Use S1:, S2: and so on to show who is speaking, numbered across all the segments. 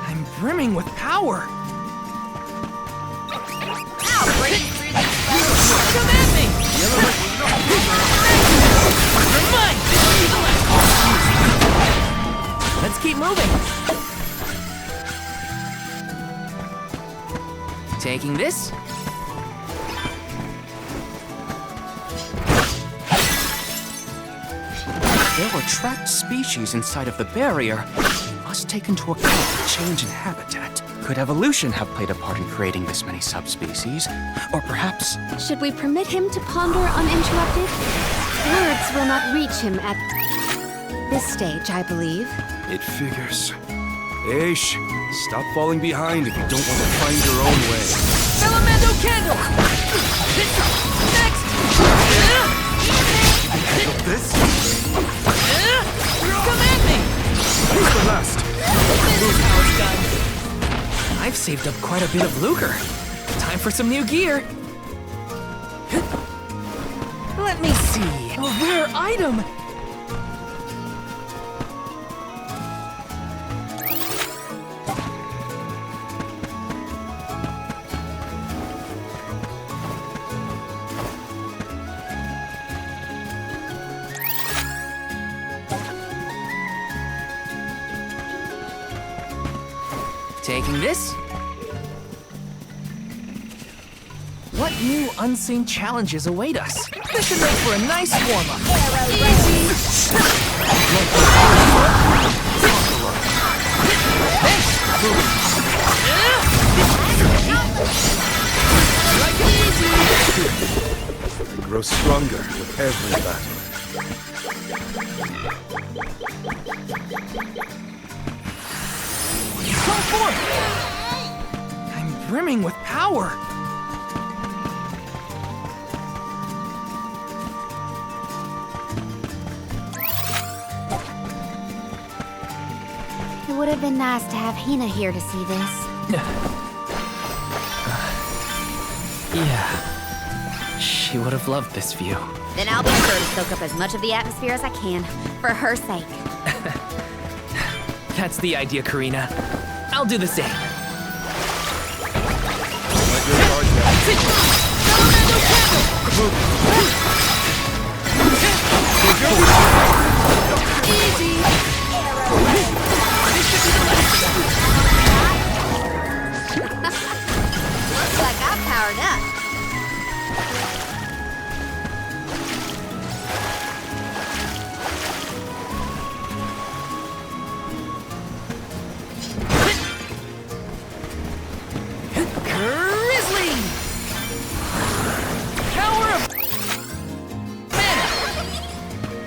S1: I'm brimming with power. Come at me! You're mine! Let's keep moving. Taking this. There were trapped species inside of the barrier. We must take into account the change in habitat. Could evolution have played a part in creating this many subspecies? Or perhaps...
S2: Should we permit him to ponder uninterrupted? Words will not reach him at this stage, I believe.
S3: It figures. Aish, stop falling behind if you don't want to find your own way.
S1: Elemento candle! Next!
S3: Handle this?
S1: Come at me!
S3: Who's the last?
S1: This is how it's done. I've saved up quite a bit of lucre. Time for some new gear. Let me see. A rare item. Taking this. What new unseen challenges await us? This should make for a nice warm-up. Easy! Like it easy!
S3: I grow stronger with every battle.
S1: Come forth! I'm brimming with power.
S2: It would have been nice to have Hina here to see this.
S1: Yeah. She would have loved this view.
S2: Then I'll be sure to soak up as much of the atmosphere as I can, for her sake.
S1: That's the idea, Karina. I'll do the same.
S3: Let your guard down.
S1: Easy! This should be the last of them.
S2: Looks like I'm powered up.
S1: Grizzly! Power of mana!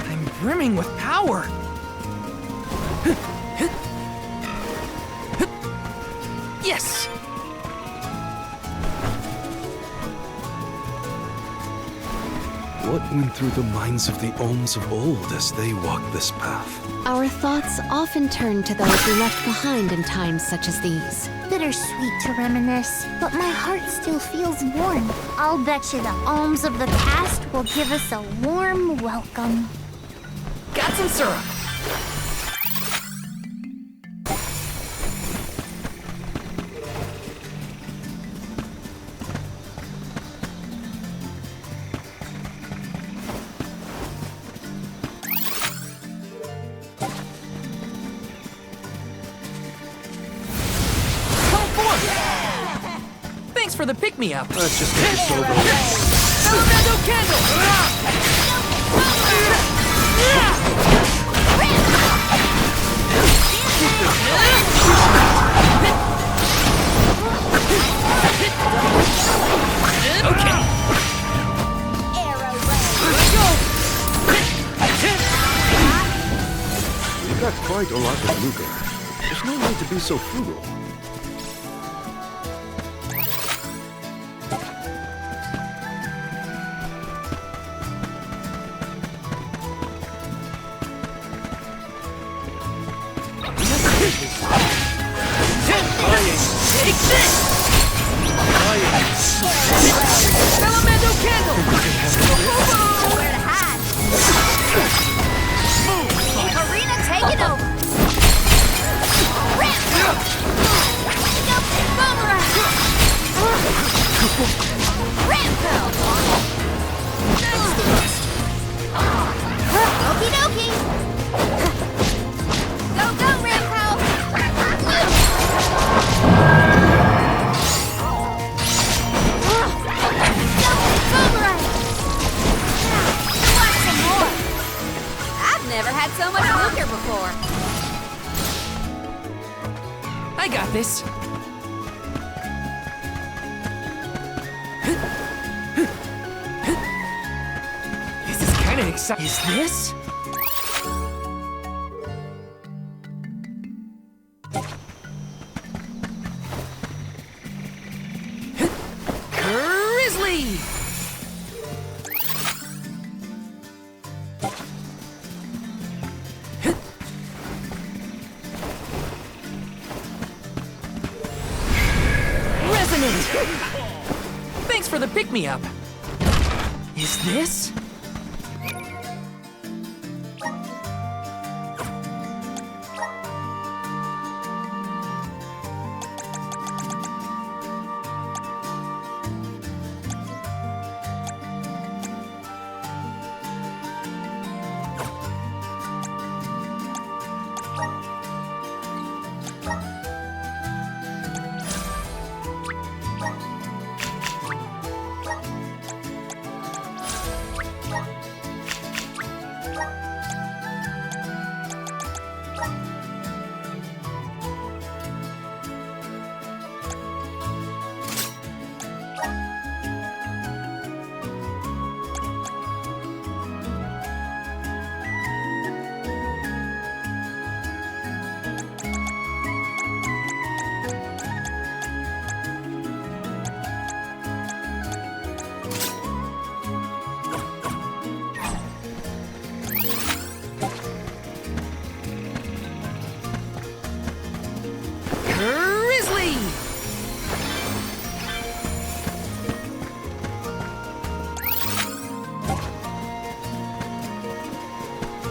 S1: I'm brimming with power. Yes!
S3: What went through the minds of the Ohms of old as they walked this path?
S2: Our thoughts often turn to those we left behind in times such as these.
S4: Bittersweet to reminisce, but my heart still feels warm. I'll bet you the alms of the past will give us a warm welcome.
S1: Got some syrup. Thanks for the pick-me-up.
S3: Let's just get this over with.
S1: Elemental candle! Okay. Let's go!
S3: We've got quite a lot of lucre. There's no need to be so frugal.
S1: Take this! Elemental candle!
S2: Where to hide? Never had so much lucre before.
S5: I got this. This is kind of exciting. Is this? Grizzly! Thanks for the pick-me-up. Is this?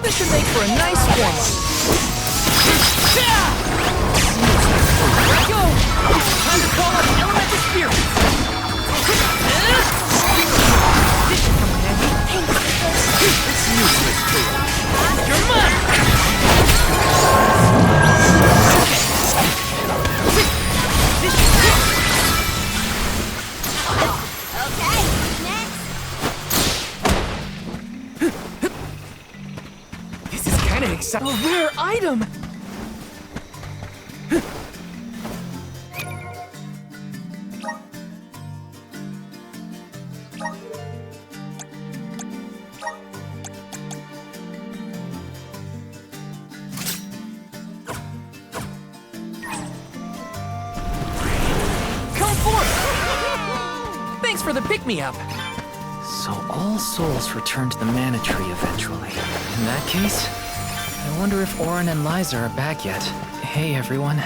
S5: This should make for a nice warm-up. Here I go! Time to call out the elemental spirits! This should come in handy. It's useless, too. You're mine! This should work!
S4: Okay, next.
S5: This is kind of exciting. A rare item! Come forth! Thanks for the pick-me-up.
S6: So all souls return to the mana tree eventually. In that case, I wonder if Orin and Liza are back yet. Hey everyone.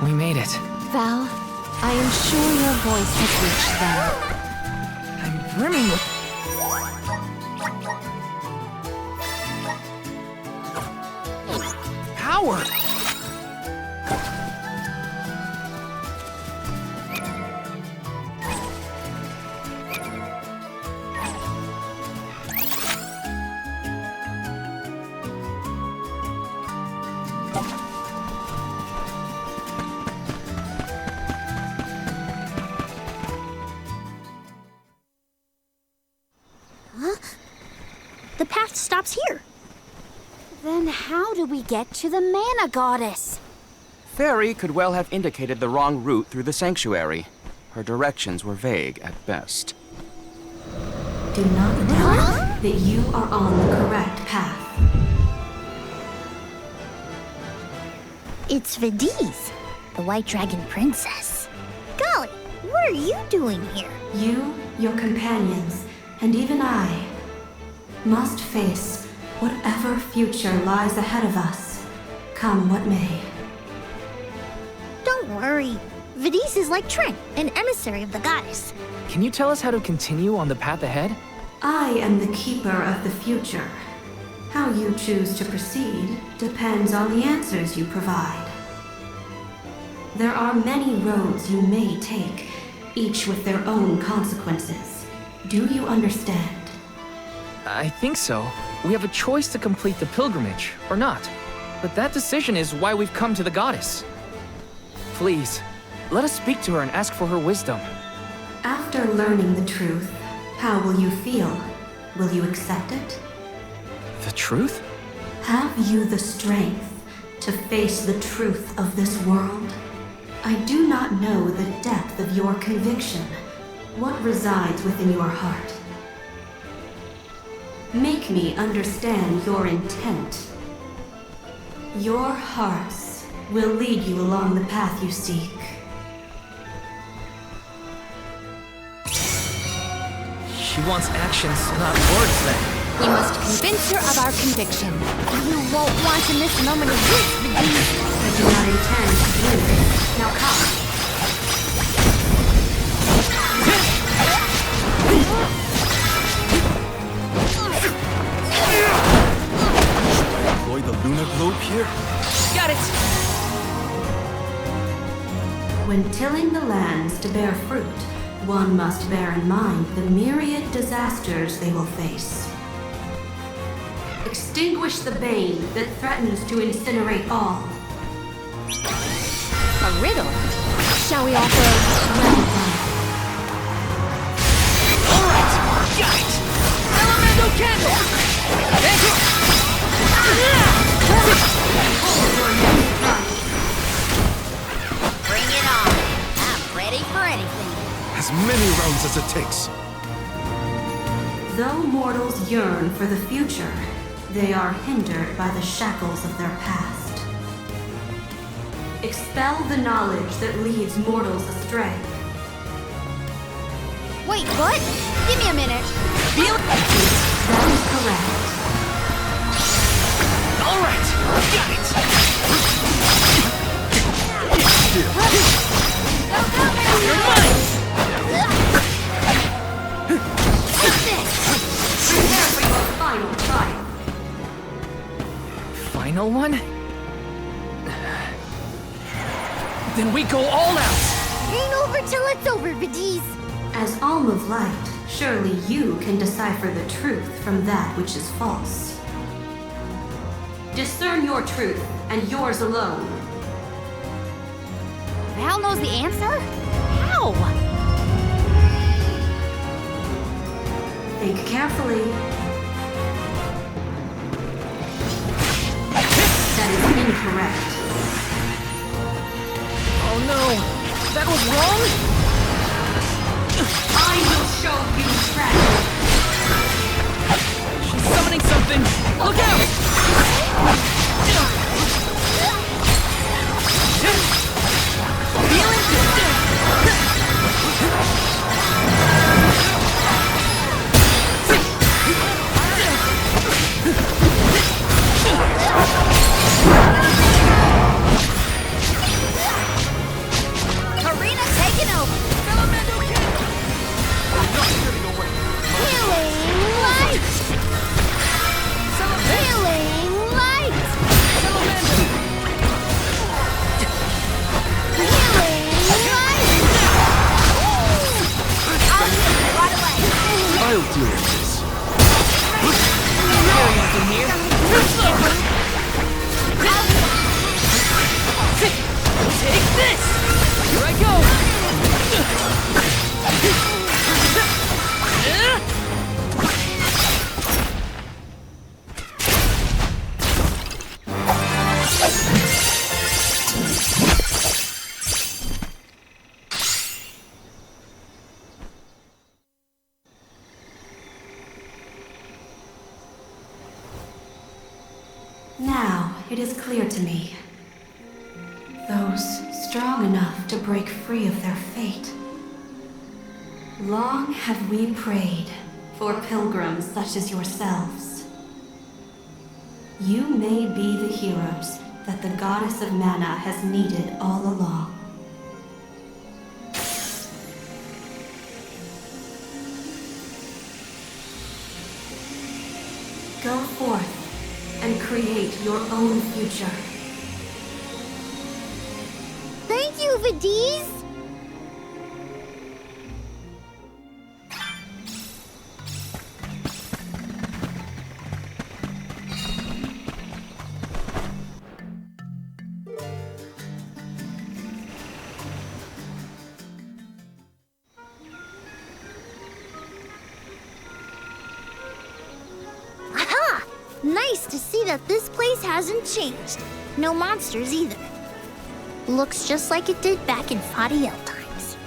S6: We made it.
S2: Val, I am sure your voice has reached them.
S5: I'm brimming with... power!
S4: The path stops here.
S2: Then how do we get to the mana goddess?
S1: Fairy could well have indicated the wrong route through the sanctuary. Her directions were vague at best.
S7: Do not doubt that you are on the correct path.
S4: It's Vidi's, the White Dragon Princess. Golly, what are you doing here?
S7: You, your companions, and even I must face whatever future lies ahead of us, come what may.
S4: Don't worry. Vidi's is like Trent, an emissary of the goddess.
S6: Can you tell us how to continue on the path ahead?
S7: I am the keeper of the future. How you choose to proceed depends on the answers you provide. There are many roads you may take, each with their own consequences. Do you understand?
S6: I think so. We have a choice to complete the pilgrimage, or not. But that decision is why we've come to the goddess. Please, let us speak to her and ask for her wisdom.
S7: After learning the truth, how will you feel? Will you accept it?
S6: The truth?
S7: Have you the strength to face the truth of this world? I do not know the depth of your conviction, what resides within your heart. Make me understand your intent. Your hearts will lead you along the path you seek.
S6: She wants actions, not words, then.
S2: We must convince her of our conviction.
S4: You won't want to miss a moment of this, Vidis.
S7: I do not intend to do this. Now come.
S3: Deploy the lunar globe here?
S6: Got it!
S7: When tilling the lands to bear fruit, one must bear in mind the myriad disasters they will face. Extinguish the bane that threatens to incinerate all.
S2: A riddle? Shall we offer a...
S7: Well done.
S6: Alright! Got it! Elemental candle!
S8: Bring it on. I'm ready for anything.
S3: As many rounds as it takes.
S7: Though mortals yearn for the future, they are hindered by the shackles of their past. Expel the knowledge that leads mortals astray.
S4: Wait, what? Give me a minute.
S7: That is correct.
S6: Alright! Got it! You're mine!
S7: Prepare for your final trial.
S6: Final one? Then we go all out!
S4: Ain't over till it's over, Vidis.
S7: As Alm of Light, surely you can decipher the truth from that which is false. Discern your truth, and yours alone.
S4: Val knows the answer? How?
S7: Think carefully. That is incorrect.
S6: Oh no! That was wrong?
S7: I will show you tragedy.
S6: She's summoning something! Look out!
S8: Karina taking over.
S4: Healing light! Healing light! Healing light!
S8: I'll do it right away.
S3: I'll deal with this.
S6: In here. Take this! Here I go!
S7: Now it is clear to me. Those strong enough to break free of their fate. Long have we prayed for pilgrims such as yourselves. You may be the heroes that the goddess of mana has needed all along. Go forth and create your own future.
S4: Thank you, Vidis! Aha! Nice to see that this place hasn't changed. No monsters either. Looks just like it did back in Fadiel times.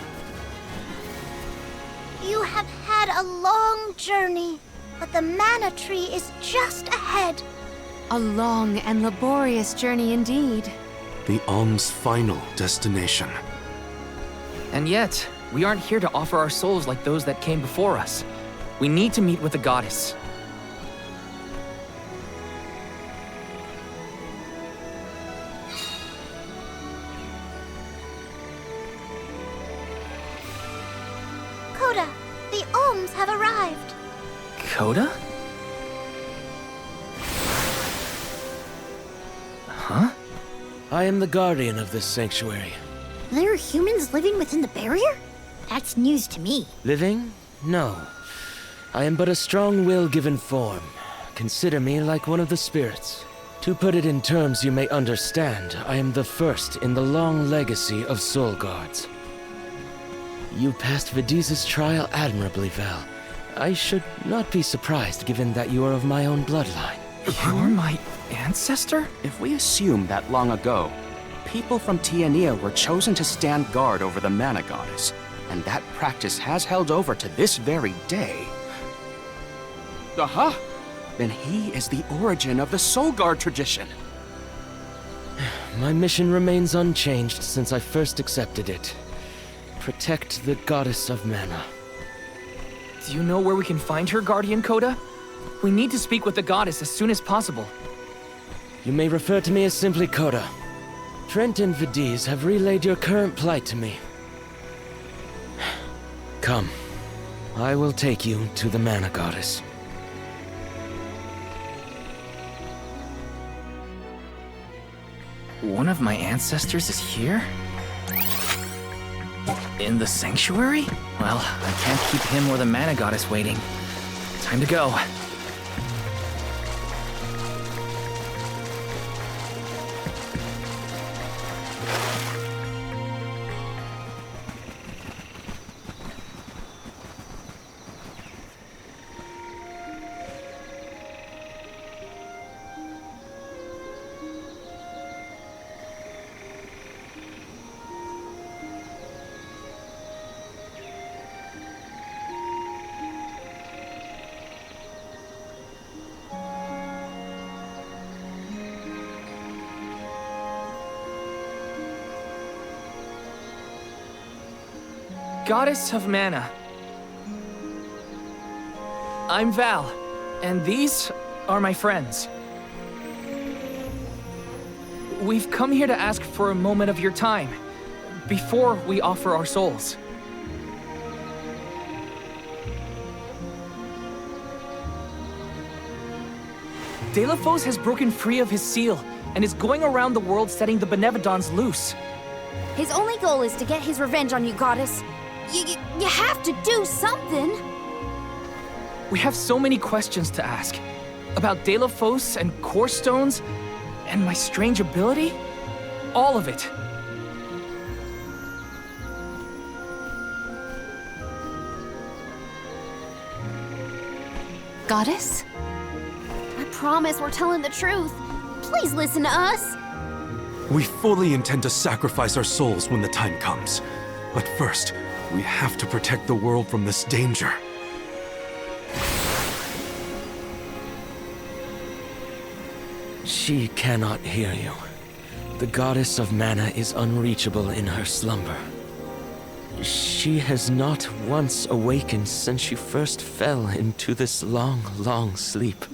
S4: You have had a long journey, but the mana tree is just ahead.
S2: A long and laborious journey indeed.
S3: The alm's final destination.
S6: And yet, we aren't here to offer our souls like those that came before us. We need to meet with the goddess.
S4: Coda, the alms have arrived.
S6: Coda? Huh?
S9: I am the guardian of this sanctuary.
S4: There are humans living within the barrier? That's news to me.
S9: Living? No. I am but a strong will given form. Consider me like one of the spirits. To put it in terms you may understand, I am the first in the long legacy of soul guards. You passed Vidiz's trial admirably, Val. I should not be surprised given that you are of my own bloodline.
S6: You're my ancestor?
S1: If we assume that long ago, people from Tiania were chosen to stand guard over the Mana Goddess, and that practice has held over to this very day. Aha! Then he is the origin of the Soul Guard tradition.
S9: My mission remains unchanged since I first accepted it. Protect the Goddess of Mana.
S6: Do you know where we can find her, Guardian Coda? We need to speak with the goddess as soon as possible.
S9: You may refer to me as simply Coda. Trent and Vidiz have relayed your current plight to me. Come. I will take you to the Mana Goddess.
S6: One of my ancestors is here? In the sanctuary? Well, I can't keep him or the Mana Goddess waiting. Time to go. Goddess of Mana. I'm Val, and these are my friends. We've come here to ask for a moment of your time, before we offer our souls. Delafos has broken free of his seal, and is going around the world setting the Benevodons loose.
S2: His only goal is to get his revenge on you, Goddess. You have to do something!
S6: We have so many questions to ask. About Delafos and Core Stones, and my strange ability. All of it.
S2: Goddess? I promise we're telling the truth. Please listen to us.
S3: We fully intend to sacrifice our souls when the time comes. But first, we have to protect the world from this danger.
S9: She cannot hear you. The Goddess of Mana is unreachable in her slumber. She has not once awakened since she first fell into this long, long sleep.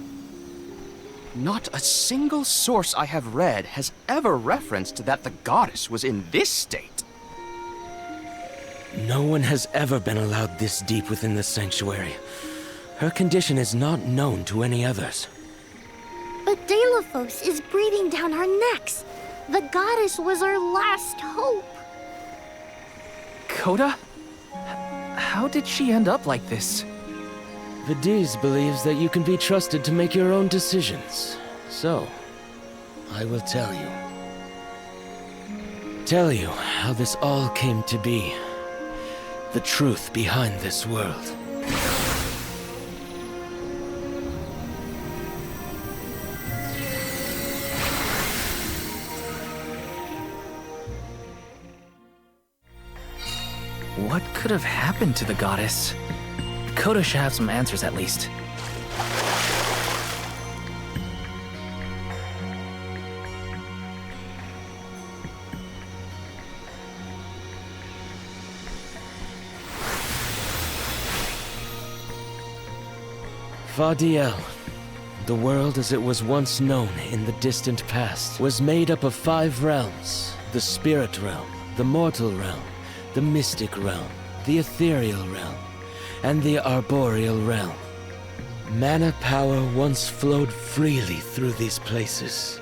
S1: Not a single source I have read has ever referenced that the goddess was in this state.
S9: No one has ever been allowed this deep within the sanctuary. Her condition is not known to any others.
S4: But Delafos is breathing down our necks. The goddess was our last hope.
S6: Coda? How did she end up like this?
S9: Vidiz believes that you can be trusted to make your own decisions. So, I will tell you. Tell you how this all came to be. The truth behind this world.
S6: What could have happened to the goddess? Koda should have some answers at least.
S9: Fadiel, the world as it was once known in the distant past, was made up of 5 realms: the spirit realm, the mortal realm, the mystic realm, the ethereal realm, and the arboreal realm. Mana power once flowed freely through these places,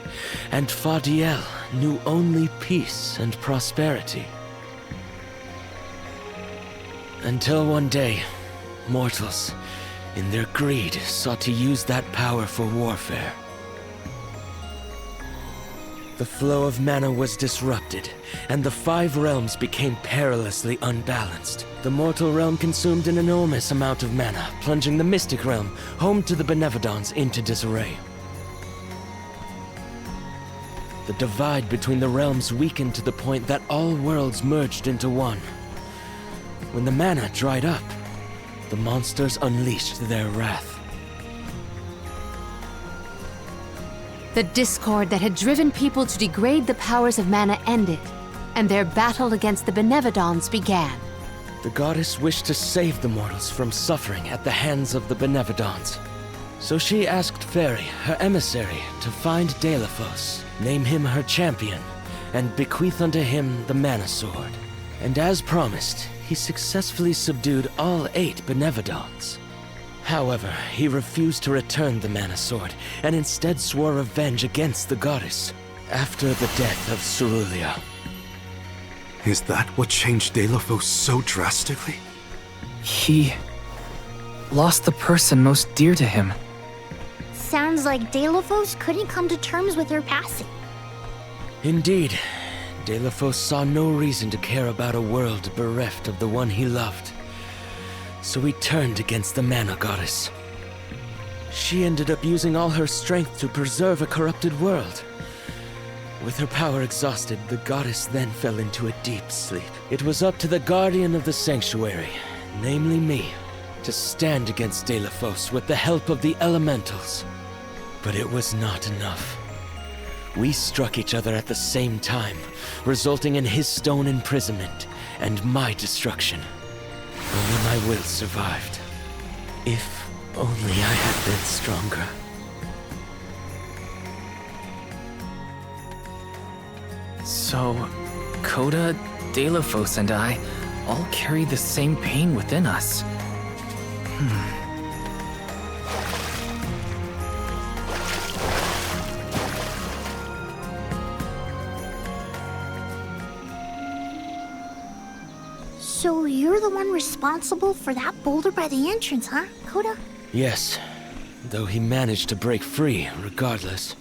S9: and Fadiel knew only peace and prosperity. Until one day, mortals, in their greed, sought to use that power for warfare. The flow of mana was disrupted, and the 5 realms became perilously unbalanced. The mortal realm consumed an enormous amount of mana, plunging the mystic realm, home to the Benevodons, into disarray. The divide between the realms weakened to the point that all worlds merged into one. When the mana dried up, the monsters unleashed their wrath.
S2: The discord that had driven people to degrade the powers of mana ended, and their battle against the Benevodons began.
S9: The goddess wished to save the mortals from suffering at the hands of the Benevodons. So she asked Fairy, her emissary, to find Deilophos, name him her champion, and bequeath unto him the mana sword. And as promised, he successfully subdued all 8 Benevodons. However, he refused to return the mana sword, and instead swore revenge against the goddess, after the death of Cerulia.
S3: Is that what changed Deilophos so drastically?
S6: He lost the person most dear to him.
S4: Sounds like Deilophos couldn't come to terms with her passing.
S9: Indeed, Deilophos saw no reason to care about a world bereft of the one he loved. So he turned against the mana goddess. She ended up using all her strength to preserve a corrupted world. With her power exhausted, the goddess then fell into a deep sleep. It was up to the guardian of the sanctuary, namely me, to stand against Deilophos with the help of the elementals. But it was not enough. We struck each other at the same time, resulting in his stone imprisonment and my destruction. Only my will survived. If only I had been stronger.
S6: So, Koda, Deilophos, and I all carry the same pain within us.
S4: So you're the one responsible for that boulder by the entrance, huh, Koda?
S9: Yes, though he managed to break free regardless.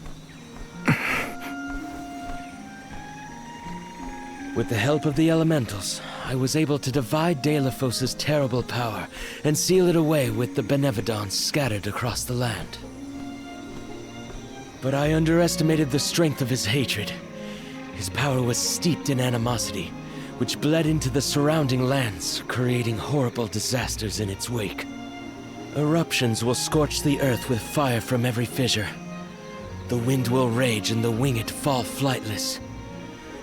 S9: With the help of the elementals, I was able to divide Deilophos' terrible power and seal it away with the Benevodons scattered across the land. But I underestimated the strength of his hatred. His power was steeped in animosity, which bled into the surrounding lands, creating horrible disasters in its wake. Eruptions will scorch the earth with fire from every fissure. The wind will rage and the winged fall flightless.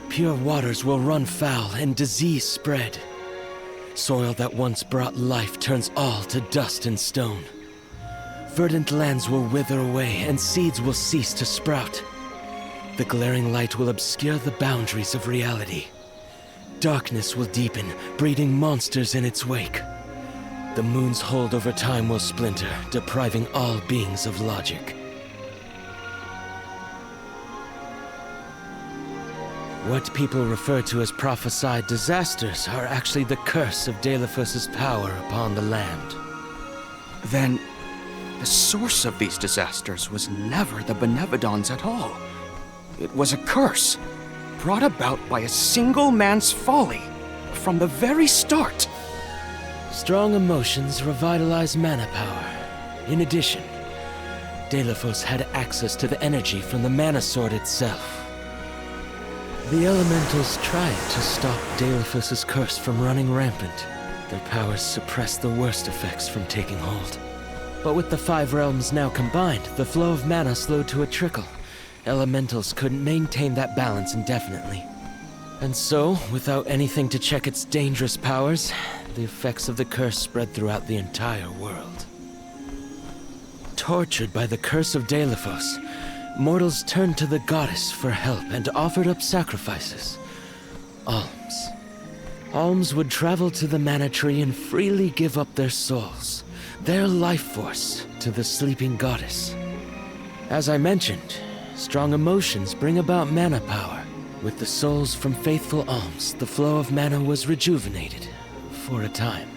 S9: Pure waters will run foul and disease spread. Soil that once brought life turns all to dust and stone. Verdant lands will wither away and seeds will cease to sprout. The glaring light will obscure the boundaries of reality. Darkness will deepen, breeding monsters in its wake. The moon's hold over time will splinter, depriving all beings of logic. What people refer to as prophesied disasters are actually the curse of Deilophos' power upon the land.
S1: Then, the source of these disasters was never the Benevodons at all. It was a curse, brought about by a single man's folly, from the very start.
S9: Strong emotions revitalize mana power. In addition, Deilophos had access to the energy from the mana sword itself. The elementals tried to stop Deilophos' curse from running rampant, Their powers suppressed the worst effects from taking hold. But with the 5 realms now combined, the flow of mana slowed to a trickle. Elementals couldn't maintain that balance indefinitely. And so, without anything to check its dangerous powers, the effects of the curse spread throughout the entire world. Tortured by the curse of Deilephos, mortals turned to the goddess for help and offered up sacrifices. Alms. Alms would travel to the mana tree and freely give up their souls, their life force, to the sleeping goddess. As I mentioned, strong emotions bring about mana power. With the souls from faithful alms, the flow of mana was rejuvenated, for a time.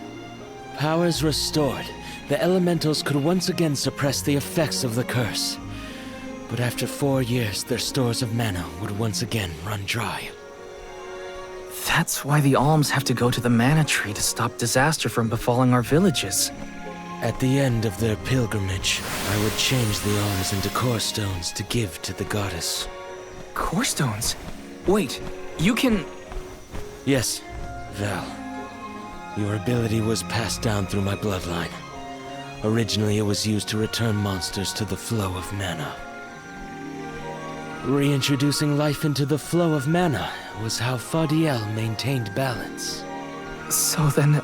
S9: Powers restored, the elementals could once again suppress the effects of the curse. But after 4 years, their stores of mana would once again run dry.
S6: That's why the alms have to go to the mana tree to stop disaster from befalling our villages.
S9: At the end of their pilgrimage, I would change the alms into core stones to give to the goddess.
S6: Core stones? Wait, you can...
S9: Yes, Val. Your ability was passed down through my bloodline. Originally, it was used to return monsters to the flow of mana. Reintroducing life into the flow of mana was how Fadiel maintained balance.
S6: So then,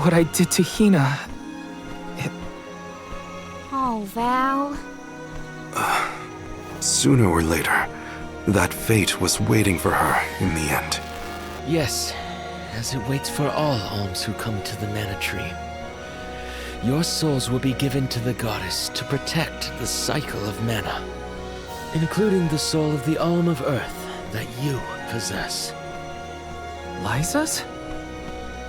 S6: what I did to Hina...
S4: Oh, Val.
S3: Sooner or later, that fate was waiting for her in the end.
S9: Yes, as it waits for all alms who come to the mana tree. Your souls will be given to the goddess to protect the cycle of mana, including the soul of the alm of earth that you possess.
S6: Liza's?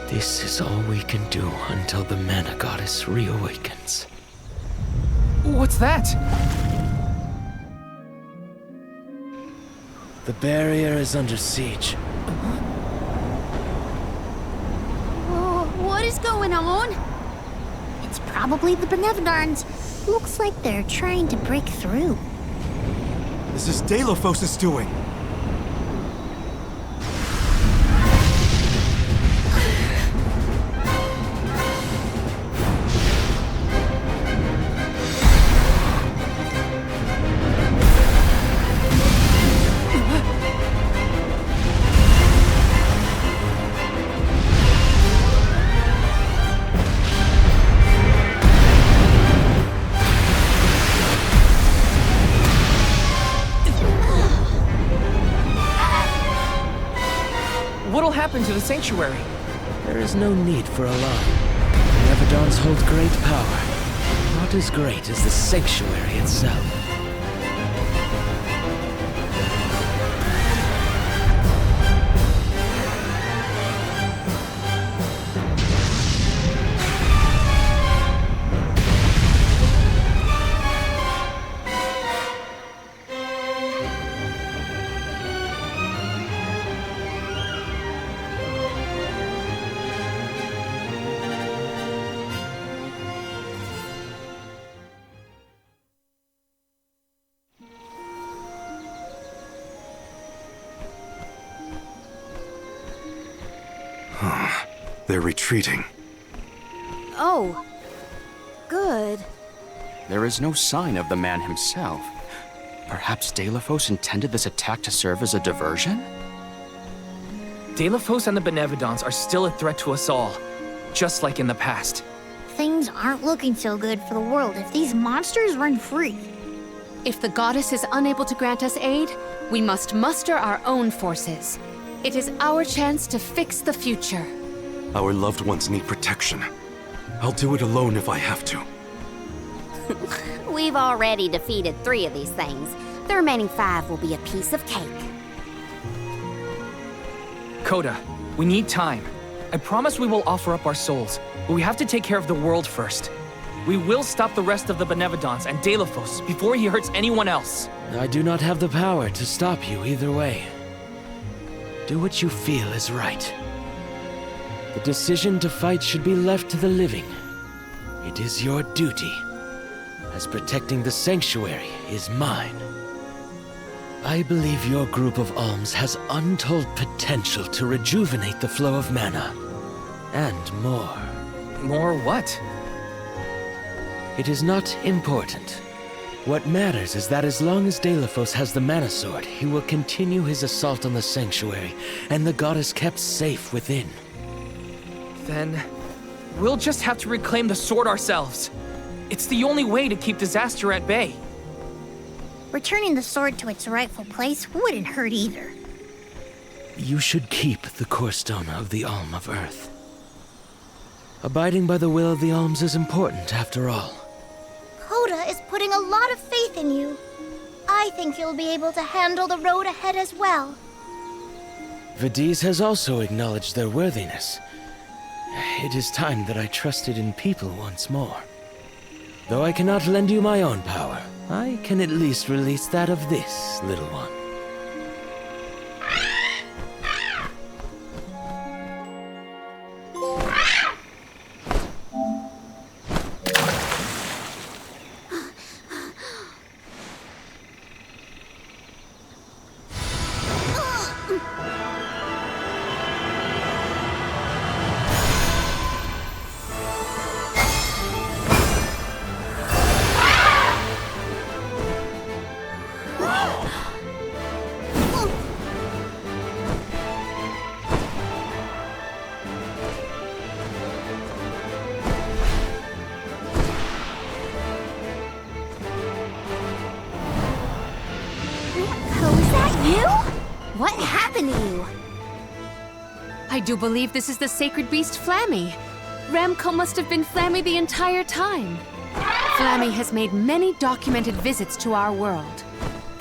S9: This is all we can do until the mana goddess reawakens.
S6: What's that?
S9: The barrier is under siege.
S4: Whoa, what is going on? It's probably the Benevodons. Looks like they're trying to break through.
S3: This is Deilephos' doing.
S6: What'll happen to the sanctuary?
S9: There is no need for alarm. Benevodons hold great power. Not as great as the sanctuary itself.
S3: They're retreating.
S4: Oh, good.
S1: There is no sign of the man himself. Perhaps Deilephos intended this attack to serve as a diversion?
S6: Deilephos and the Benevodons are still a threat to us all, just like in the past.
S4: Things aren't looking so good for the world if these monsters run free.
S2: If the goddess is unable to grant us aid, we must muster our own forces. It is our chance to fix the future.
S3: Our loved ones need protection. I'll do it alone if I have to.
S8: We've already defeated 3 of these things. The remaining 5 will be a piece of cake.
S6: Coda, we need time. I promise we will offer up our souls, but we have to take care of the world first. We will stop the rest of the Benevodons and Deilephos before he hurts anyone else.
S9: I do not have the power to stop you either way. Do what you feel is right. The decision to fight should be left to the living. It is your duty, as protecting the sanctuary is mine. I believe your group of alms has untold potential to rejuvenate the flow of mana. And more.
S6: More what?
S9: It is not important. What matters is that as long as Delphos has the mana sword, he will continue his assault on the sanctuary, and the goddess kept safe within.
S6: Then we'll just have to reclaim the sword ourselves. It's the only way to keep disaster at bay.
S4: Returning the sword to its rightful place wouldn't hurt either.
S9: You should keep the core stone of the Alm of Earth. Abiding by the will of the alms is important, after all.
S4: Coda is putting a lot of faith in you. I think you'll be able to handle the road ahead as well.
S9: Vidiz has also acknowledged their worthiness. It is time that I trusted in people once more. Though I cannot lend you my own power, I can at least release that of this little one.
S4: What happened to you?
S2: I do believe this is the sacred beast Flammy. Ramco must have been Flammy the entire time. Flammy has made many documented visits to our world,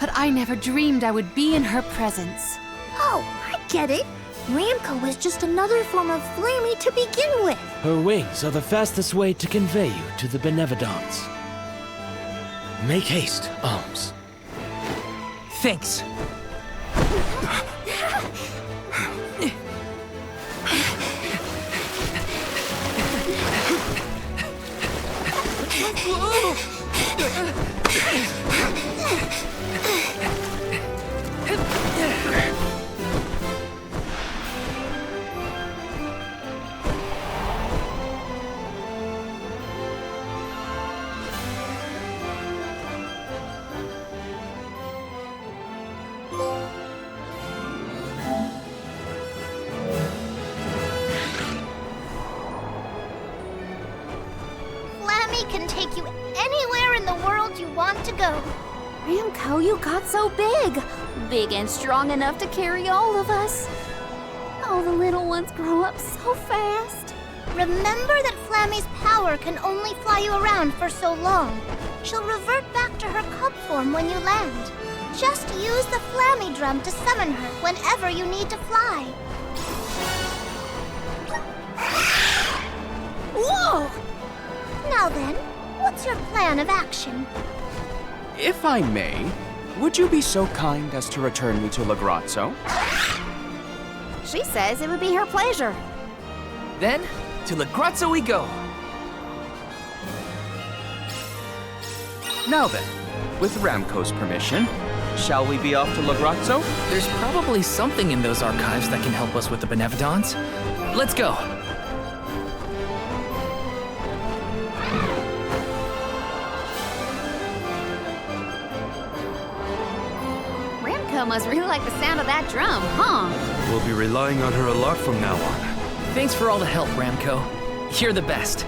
S2: but I never dreamed I would be in her presence.
S4: Oh, I get it. Ramco was just another form of Flammy to begin with.
S9: Her wings are the fastest way to convey you to the Benevodons. Make haste, Alms.
S6: Thanks.
S4: Can take you anywhere in the world you want to go.
S8: Ramco, you got so big. Big and strong enough to carry all of us. All the little ones grow up so fast.
S4: Remember that Flammy's power can only fly you around for so long. She'll revert back to her cub form when you land. Just use the Flammy drum to summon her whenever you need to fly. Whoa! Now then, what's your plan of action?
S1: If I may, would you be so kind as to return me to Lagrazzo?
S8: She says it would be her pleasure.
S6: Then, to Lagrazzo we go.
S1: Now then, with Ramco's permission, shall we be off to Lagrazzo?
S6: There's probably something in those archives that can help us with the Benevodons. Let's go.
S8: Must really like the sound of that drum, huh?
S3: We'll be relying on her a lot from now on.
S6: Thanks for all the help, Ramco. You're the best.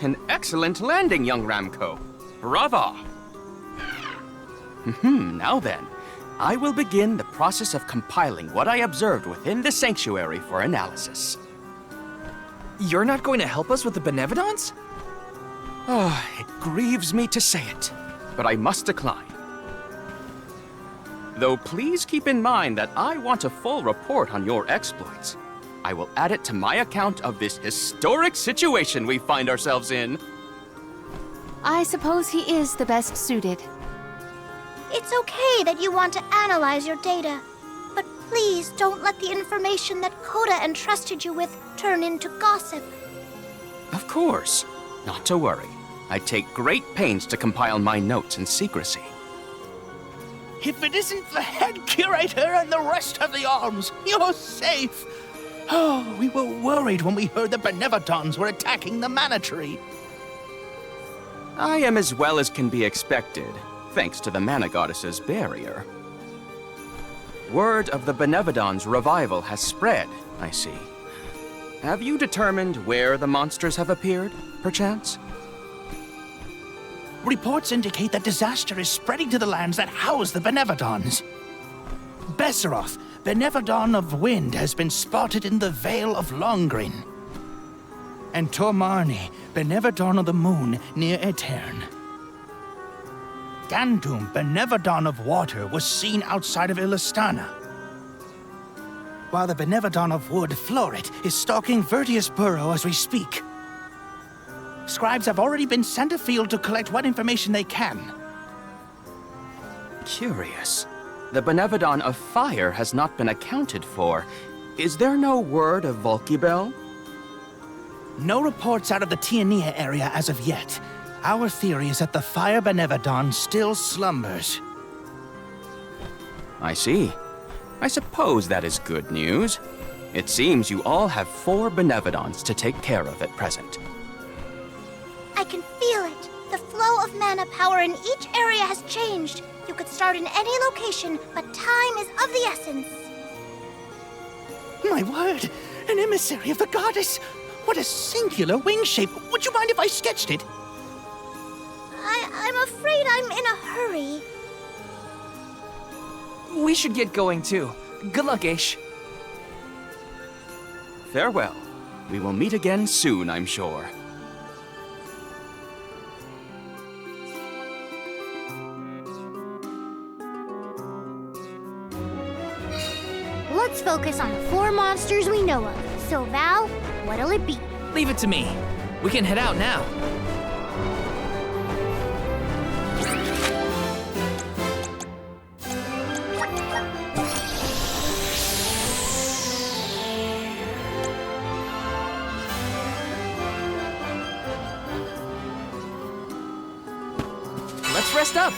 S1: An excellent landing, young Ramco. Brava! Now then, I will begin the process of compiling what I observed within the sanctuary for analysis.
S6: You're not going to help us with the Benevodons?
S1: It grieves me to say it, but I must decline. Though please keep in mind that I want a full report on your exploits. I will add it to my account of this historic situation we find ourselves in.
S2: I suppose he is the best suited.
S4: It's okay that you want to analyze your data, but please don't let the information that Coda entrusted you with turn into gossip.
S1: Of course. Not to worry. I take great pains to compile my notes in secrecy.
S10: If it isn't the head curator and the rest of the alms, you're safe. Oh, we were worried when we heard the Benevodons were attacking the mana tree.
S1: I am as well as can be expected, thanks to the mana goddess's barrier. Word of the Benevodons' revival has spread, I see. Have you determined where the monsters have appeared, perchance?
S10: Reports indicate that disaster is spreading to the lands that house the Benevodons. Besseroth, Benevodon of Wind, has been spotted in the Vale of Longrin. And Tormarni, Benevodon of the Moon, near Aetern. Gandum, Benevodon of Water, was seen outside of Illistana. While the Benevodon of Wood, Florit, is stalking Vertius Burrow as we speak. Scribes have already been sent afield to collect what information they can.
S1: Curious. The Benevodon of Fire has not been accounted for. Is there no word of Volkibel?
S10: No reports out of the Tiania area as of yet. Our theory is that the Fire Benevodon still slumbers.
S1: I see. I suppose that is good news. It seems you all have 4 Benevodons to take care of at present.
S4: I can feel it. The flow of mana power in each area has changed. You could start in any location, but time is of the essence.
S10: My word! An emissary of the goddess! What a singular wing shape! Would you mind if I sketched it?
S4: I'm afraid I'm in a hurry.
S6: We should get going too. Good luck, Aish.
S1: Farewell. We will meet again soon, I'm sure.
S4: Let's focus on the 4 monsters we know of. So, Val, what'll it be?
S6: Leave it to me. We can head out now. Let's rest up.